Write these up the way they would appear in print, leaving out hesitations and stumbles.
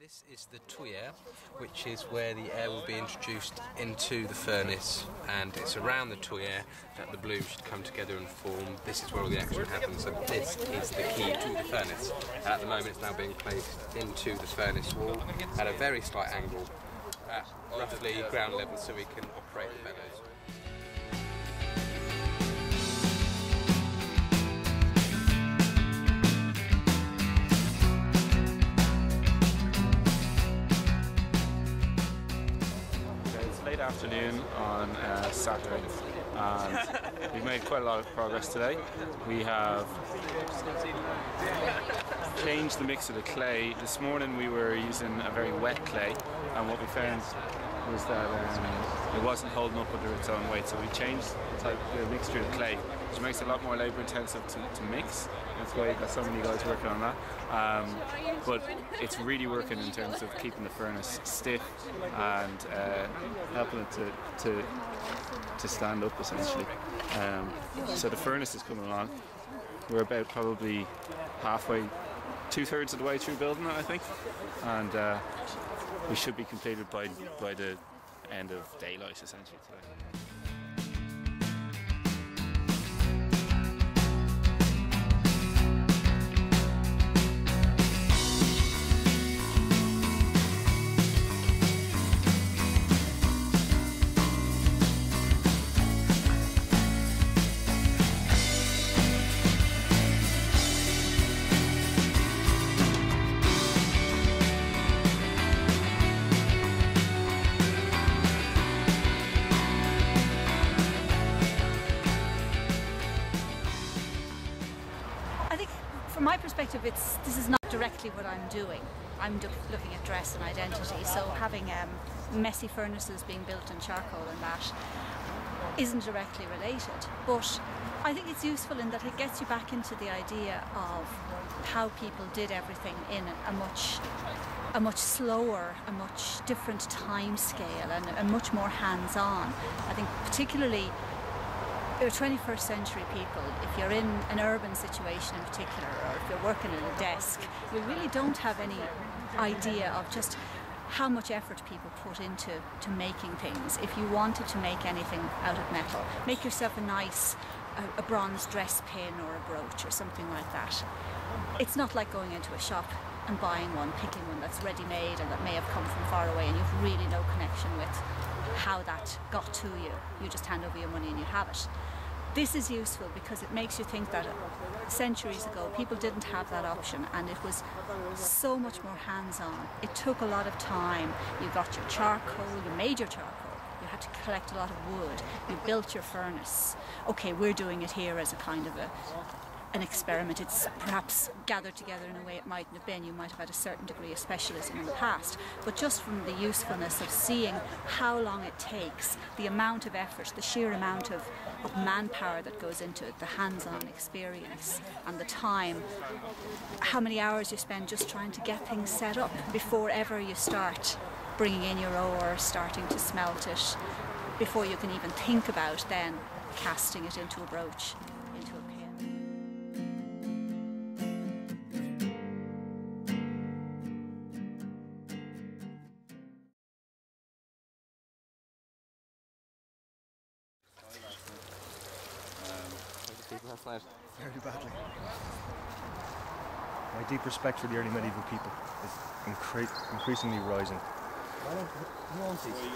This is the tuyere, which is where the air will be introduced into the furnace, and it's around the tuyere that the bloom should come together and form. This is where all the action happens, so this is the key to the furnace. And at the moment it's now being placed into the furnace wall at a very slight angle, at roughly ground level, so we can operate the bellows. Late afternoon on Saturday, and we've made quite a lot of progress today. We have changed the mix of the clay. This morning we were using a very wet clay, and what we found was that it wasn't holding up under its own weight, so we changed the mixture of clay, which makes it a lot more labour intensive to mix. That's why you've got so many guys working on that. But it's really working in terms of keeping the furnace stiff and helping it to stand up essentially. So the furnace is coming along. We're about probably halfway, 2/3 of the way through building it, I think, and we should be completed by the end of daylight essentially today. From my perspective, this is not directly what I'm doing. I'm looking at dress and identity, so having messy furnaces being built in charcoal and that isn't directly related. But I think it's useful in that it gets you back into the idea of how people did everything in a much slower, a much different time scale, and a much more hands-on. I think particularly you're 21st century people, if you're in an urban situation in particular, or if you're working at a desk, you really don't have any idea of just how much effort people put into making things. If you wanted to make anything out of metal, make yourself a nice a bronze dress pin or a brooch or something like that. It's not like going into a shop and buying one, picking one that's ready-made and that may have come from far away and you've really no connection with how that got to you. You just hand over your money and you have it. This is useful because it makes you think that centuries ago people didn't have that option, and it was so much more hands-on. It took a lot of time. You got your charcoal, you made your charcoal, you had to collect a lot of wood, you built your furnace. Okay, we're doing it here as a kind of an experiment. It's perhaps gathered together in a way it mightn't have been. You might have had a certain degree of specialism in the past, but just from the usefulness of seeing how long it takes, the amount of effort, the sheer amount of manpower that goes into it, the hands-on experience and the time, how many hours you spend just trying to get things set up before ever you start bringing in your ore, starting to smelt it, before you can even think about then casting it into a brooch, into a pin. Very badly. My deep respect for the early medieval people is increasingly rising.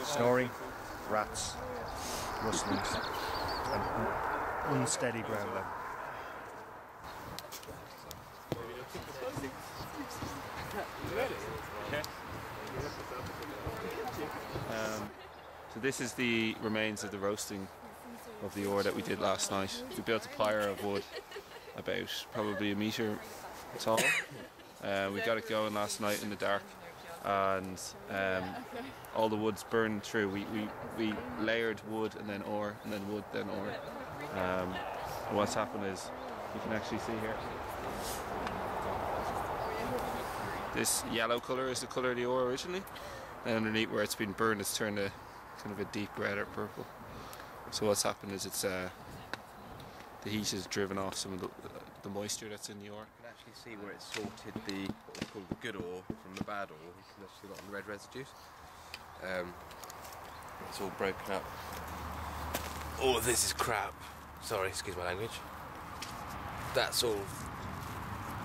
Snoring, rats, rustlings, and unsteady ground level. So this is the remains of the roasting of the ore that we did last night. We built a pyre of wood about probably a metre tall. We got it going last night in the dark, and all the wood's burned through. We layered wood and then ore, and then wood, then ore. What's happened is, you can actually see here, this yellow colour is the colour of the ore originally, and underneath where it's been burned it's turned a kind of a deep red or purple. So what's happened is it's the heat has driven off some of the moisture that's in the ore. You can actually see where it's sorted what we call the good ore from the bad ore. You can actually see a lot of the red residues. It's all broken up. All of this is crap. Sorry, excuse my language. That's all.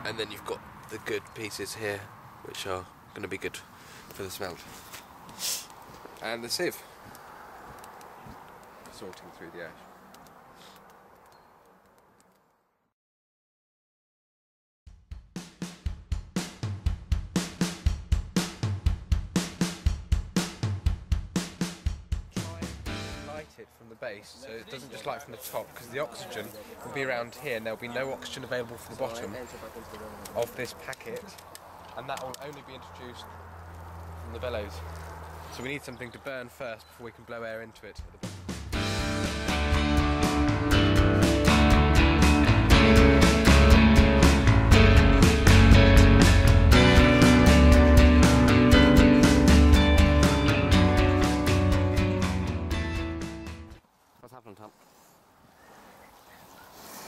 And then you've got the good pieces here, which are going to be good for the smelt. And the sieve. Sorting through the ash. It from the base, so it doesn't just light from the top, because the oxygen will be around here and there'll be no oxygen available for the bottom of this packet, and that will only be introduced from the bellows. So we need something to burn first before we can blow air into it.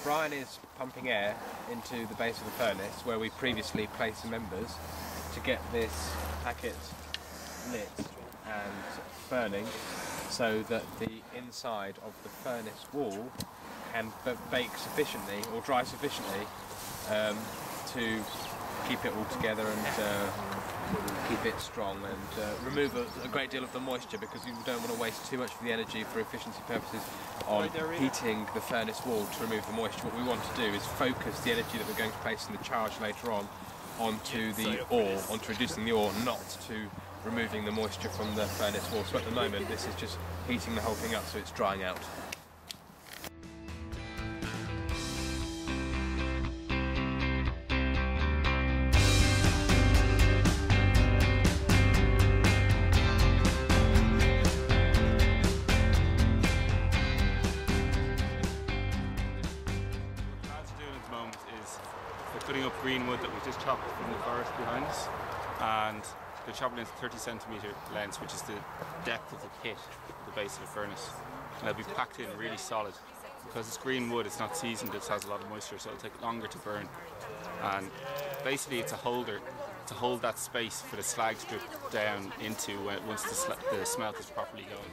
Brian is pumping air into the base of the furnace where we previously placed some embers to get this packet lit and burning, so that the inside of the furnace wall can bake sufficiently or dry sufficiently to keep it all together and keep it strong and remove a great deal of the moisture, because you don't want to waste too much of the energy for efficiency purposes on heating the furnace wall to remove the moisture. What we want to do is focus the energy that we're going to place in the charge later on onto the ore, onto reducing the ore, not to removing the moisture from the furnace wall. So at the moment this is just heating the whole thing up so it's drying out. Putting up green wood that we just chopped from the forest behind us, and they're chopping into 30cm lengths, which is the depth of the pit, the base of the furnace, and they'll be packed in really solid. Because it's green wood, it's not seasoned, it has a lot of moisture, so it'll take longer to burn. And basically it's a holder to hold that space for the slag strip down into once the smelt is properly going.